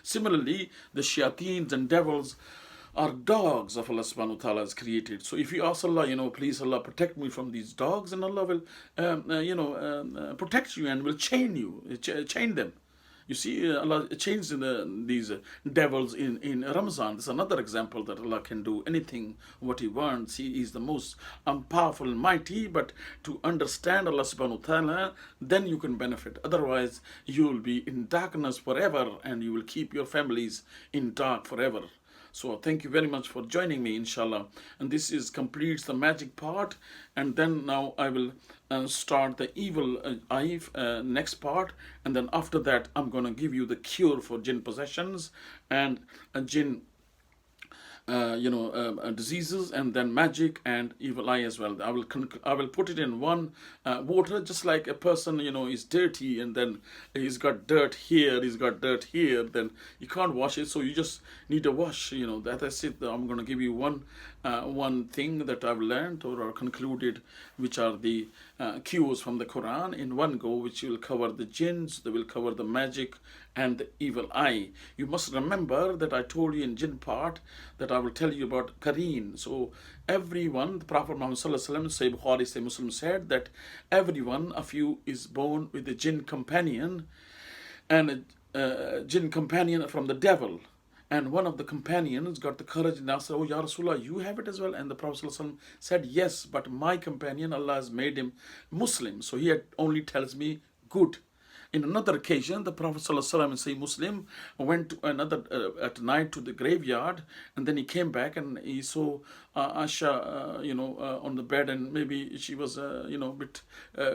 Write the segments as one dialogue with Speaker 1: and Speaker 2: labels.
Speaker 1: Similarly, the shayateens and devils are dogs of Allah subhanahu wa ta'ala has created. So if you ask Allah, please Allah protect me from these dogs, and Allah will, protect you and will chain you, chain them. You see, Allah changed these devils in Ramazan. This is another example that Allah can do anything what He wants. He is the most powerful and mighty. But to understand Allah subhanahu wa ta'ala, then you can benefit. Otherwise, you will be in darkness forever, and you will keep your families in dark forever. So thank you very much for joining me, inshallah. And this is completes the magic part. And then now I will start the evil eye next part. And then after that, I'm going to give you the cure for jinn possessions and jinn diseases, and then magic and evil eye as well. I will put it in one water, just like a person is dirty, and then he's got dirt here, he's got dirt here. Then you can't wash it, so you just need to wash. That is it. I'm going to give you one thing that I've learned or concluded, which are the cures from the Quran in one go, which will cover the jinns, they will cover the magic and the evil eye. You must remember that I told you in jinn part that I will tell you about Qareen. So everyone, the Prophet Muhammad sallallahu alaihi wasallam, say Bukhari, say Muslim, said that every one of you is born with a jinn companion, and a jinn companion from the devil. And one of the companions got the courage and asked, "Oh, Ya Rasulullah, you have it as well?" And the Prophet ﷺ said, "Yes, but my companion, Allah has made him Muslim, so he only tells me good." In another occasion, the Prophet ﷺ, say Muslim, went to another at night to the graveyard, and then he came back and he saw Aisha, on the bed, and maybe she was, a bit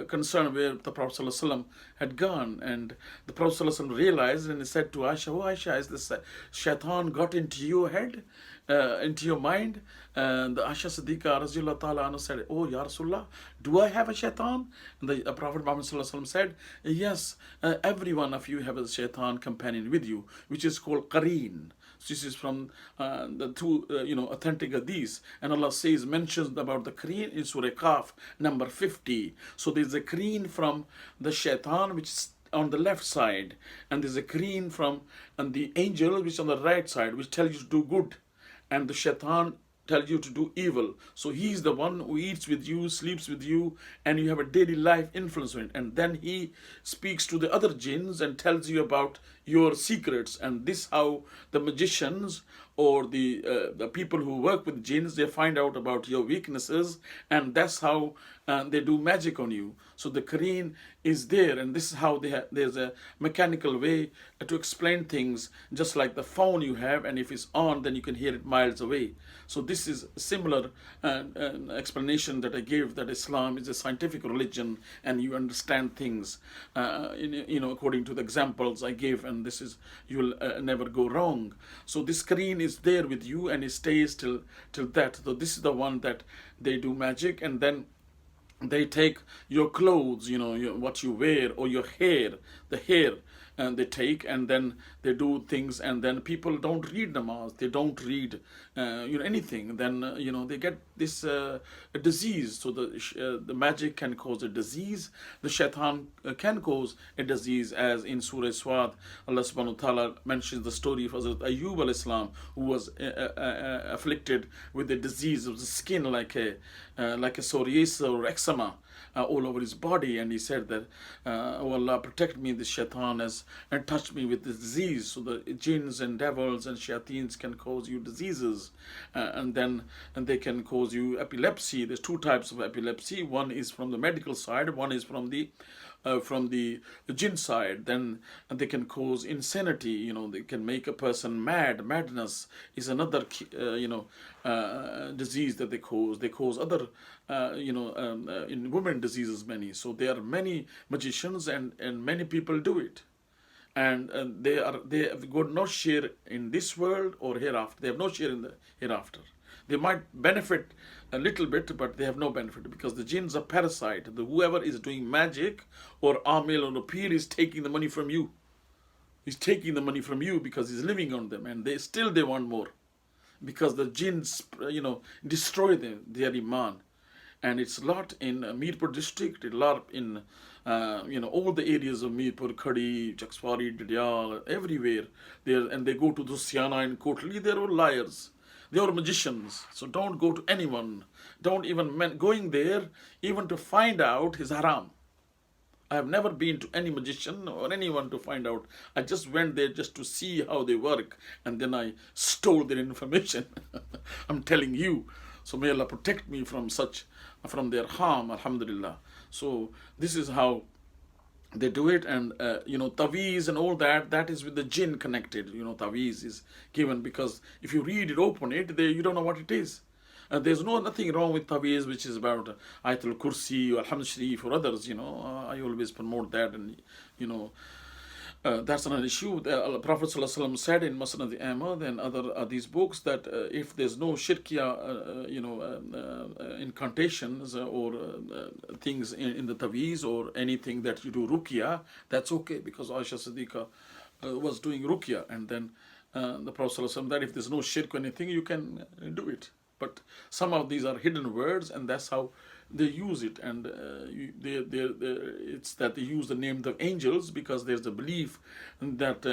Speaker 1: concerned where the Prophet ﷺ had gone. And the Prophet ﷺ realized, and he said to Aisha, "Oh Aisha, has this shaitan got into your head, into your mind?" And the Aisha Siddiqa Rasulullah Ta'ala Anha said, "Oh Ya Rasulullah, do I have a shaitan?" And the Prophet Muhammad ﷺ said, "Yes, every one of you have a shaitan companion with you, which is called Qareen." So this is from the two authentic hadiths. And Allah mentions about the Qareen in Surah Qaf, number 50. So there's a Qareen from the shaitan, which is on the left side, and there's a Qareen from the angel, which is on the right side, which tells you to do good, and the shaitan tells you to do evil. So he's the one who eats with you, sleeps with you, and you have a daily life influence with it. And then he speaks to the other jinns and tells you about your secrets. And this how the magicians or the people who work with jinns, they find out about your weaknesses, and that's how they do magic on you. So the Qareen is there, and this is how there's a mechanical way to explain things, just like the phone you have, and if it's on, then you can hear it miles away. So this is similar explanation that I gave, that Islam is a scientific religion, and you understand things according to the examples I gave, and this is, you will never go wrong. So this Qareen is there with you, and it stays till that. So this is the one that they do magic, and then they take your clothes, what you wear, or your hair, the hair, and they take, and then they do things, and then people don't read namaz, they don't read anything, then they get this disease. So the magic can cause a disease, the shaitan can cause a disease, as in Surah Swad, Allah subhanahu wa ta'ala mentions the story of Hazrat Ayyub al-Islam, who was afflicted with the disease of the skin, like a psoriasis or eczema all over his body, and he said that, "Oh Allah, protect me, this shaitan has touched me with this disease." So the jinns and devils and shayateens can cause you diseases, and they can cause you epilepsy. There's two types of epilepsy. One is from the medical side, one is from the jinn side. Then they can cause insanity. They can make a person mad. Madness is another disease that they cause. They cause other in women diseases many. So there are many magicians, and many people do it, and they have got no share in this world or hereafter. They have no share in the hereafter. They might benefit a little bit, but they have no benefit, because the jinns are parasite. Whoever is doing magic or amil or appeal is taking the money from you. He's taking the money from you because he's living on them, and they want more, because the jinns destroy their iman. And it's a lot in Mirpur district, a lot in all the areas of Mirpur, Khadi, Chakswari, Didyal, everywhere. And they go to Dusiana and Kotli, they're all liars. They are magicians. So don't go to anyone. Don't even going there even to find out is haram. I have never been to any magician or anyone to find out. I just went there just to see how they work, and then I stole their information. I'm telling you. So may Allah protect me from from their harm, alhamdulillah. So this is how they do it. And taweez and all that is with the jinn connected. Taweez is given because if you read it, open it, you don't know what it is. There's nothing wrong with taweez, which is about Ayatul Kursi or Alhamd Sharif or others. I always promote that, and that's not an issue. The Prophet ﷺ said in Musnad Ahmad and other these books that if there's no shirkiya, incantations or things in the taweez or anything that you do ruqya, that's okay, because Aisha Siddiqa was doing ruqya, and then the Prophet ﷺ that if there's no shirk or anything, you can do it. But some of these are hidden words, and that's how they use it. And it's that they use the name of angels because there's a belief that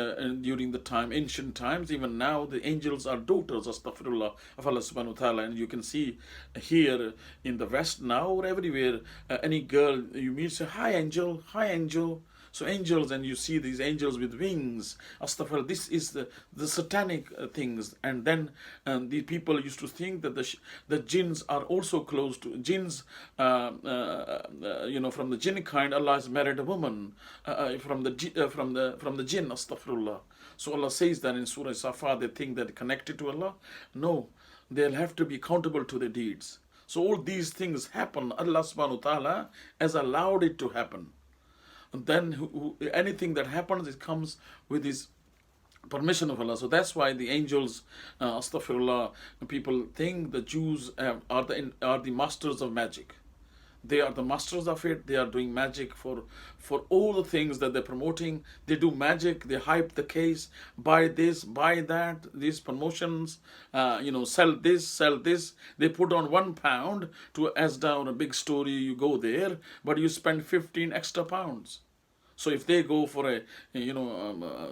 Speaker 1: during the ancient times, even now, the angels are daughters, astaghfirullah, of Allah subhanahu wa ta'ala. And you can see here in the West now or everywhere, any girl you meet say, hi angel, hi angel. So angels, and you see these angels with wings, astaghfirullah, this is the satanic things. And then the people used to think that the jinns are also close to jinns, from the jinn kind. Allah has married a woman from the jinn, astaghfirullah. So Allah says that in Surah Safa, they think that connected to Allah. No, they'll have to be accountable to their deeds. So all these things happen. Allah subhanahu wa ta'ala has allowed it to happen. And then anything that happens, it comes with his permission of Allah. So that's why the angels, astaghfirullah, people think the Jews are the masters of magic. They are the masters of it. They are doing magic for all the things that they're promoting. They do magic. They hype the case. Buy this, buy that. These promotions, sell this, sell this. They put on £1 to Asda on a big story. You go there, but you spend 15 extra pounds. So if they go for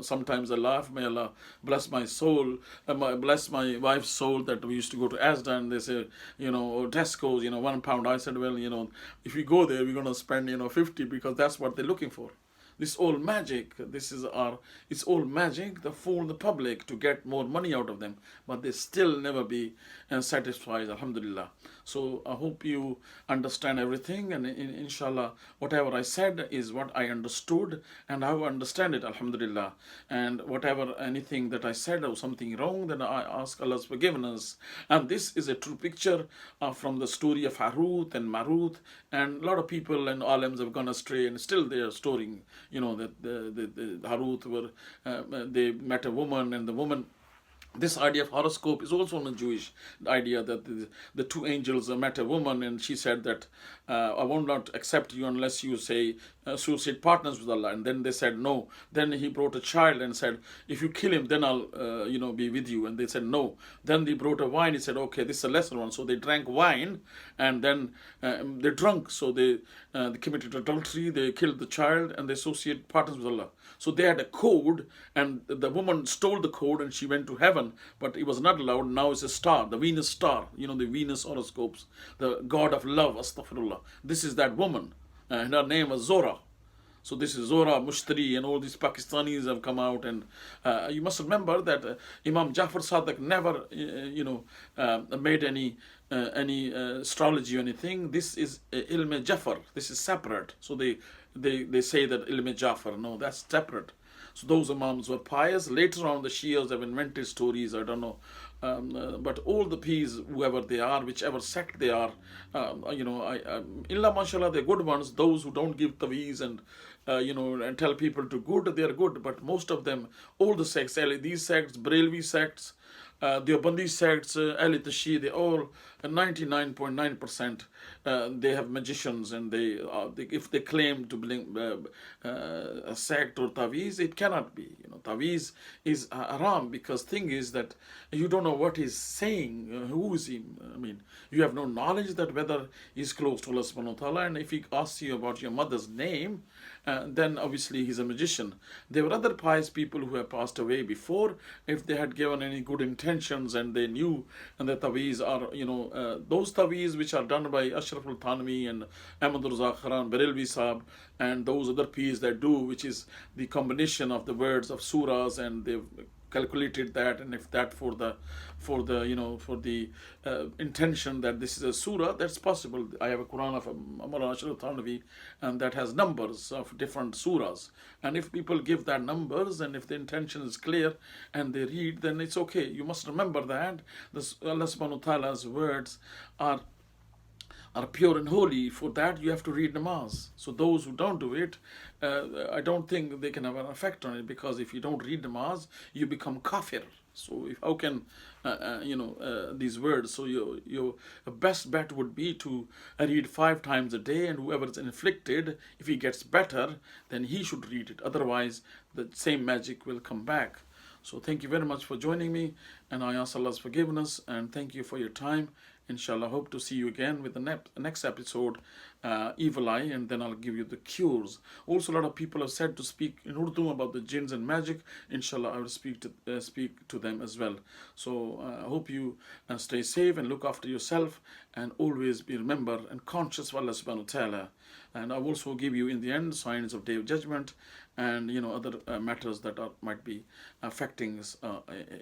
Speaker 1: sometimes I laugh, may Allah bless my soul, bless my wife's soul, that we used to go to Asda and they say, Tesco's, £1. I said, well, if we go there, we're going to spend, 50, because that's what they're looking for. This all magic, it's all magic to fool the public to get more money out of them, but they still never be satisfied, alhamdulillah. So I hope you understand everything, and inshallah, whatever I said is what I understood and how I understand it, alhamdulillah. And anything that I said or something wrong, then I ask Allah's forgiveness. And this is a true picture from the story of Haroot and Maroot, and a lot of people and alims have gone astray, and still they are storing, that the Haroot they met a woman, and the woman. This idea of horoscope is also a Jewish idea, that the two angels met a woman, and she said that I will not accept you unless you say associate partners with Allah. And then they said no. Then he brought a child and said, if you kill him, then I'll be with you. And they said no. Then they brought a wine. He said, okay, this is a lesser one. So they drank wine, and then they drunk. So they committed adultery. They killed the child, and they associate partners with Allah. So they had a code, and the woman stole the code, and she went to heaven, but it was not allowed. Now it's a star, the Venus star, the Venus horoscopes, the god of love, astaghfirullah. This is that woman, and her name was Zora. So this is Zora Mushtari, and all these Pakistanis have come out, and you must remember that Imam Jafar Sadiq never, made any astrology or anything. This is Ilm Jafar. This is separate. So they say that Ilm Jafar. No, that's separate. So those Imams were pious. Later on, the Shias have invented stories. I don't know. But all the Peas, whoever they are, whichever sect they are, illa mashallah, they're good ones. Those who don't give taweez and and tell people to good, they are good. But most of them, all the sects, these sects, Brelvi sects, the Bandi sects, Ali Tashi, they all 99.9% they have magicians, and if they claim to belong a sect or taweez, it cannot be. Taweez is haram, because thing is that you don't know what he's saying. Who is he? I mean, you have no knowledge that whether he's close to Allah subhanahu wa ta'ala, and if he asks you about your mother's name, then obviously he's a magician. There were other pious people who have passed away before. If they had given any good intentions and they knew, and the taweez are, those taweez which are done by Ashraf al-Thanwi and Ahmad Raza Kharan Barelvi Saab, and those other peers that do, which is the combination of the words of surahs, and they've calculated that, and if that for the intention that this is a surah, that's possible. I have a Quran of Maulana Ashraf Thanvi, and that has numbers of different surahs, and if people give that numbers, and if the intention is clear and they read, then it's okay. You must remember that Allah subhanahu wa ta'ala's words are pure and holy. For that you have to read namaz. So those who don't do it, I don't think they can have an effect on it, because if you don't read namaz, you become kafir. So how can these words? So your best bet would be to read 5 times a day, and whoever is inflicted, if he gets better, then he should read it. Otherwise, the same magic will come back. So thank you very much for joining me, and I ask Allah's forgiveness, and thank you for your time. Inshallah, hope to see you again with the next episode, Evil Eye, and then I'll give you the cures. Also, a lot of people have said to speak in Urdu about the jinns and magic. Inshallah, I will speak to them as well. So I hope you stay safe and look after yourself, and always be remember and conscious of Allah subhanahu wa ta'ala. And I'll also give you in the end signs of Day of Judgment, and other matters that might be affecting us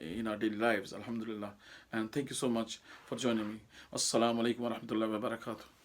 Speaker 1: in our daily lives. Alhamdulillah. And thank you so much for joining me. Assalamu alaikum wa rahmatullahi wa barakatuh.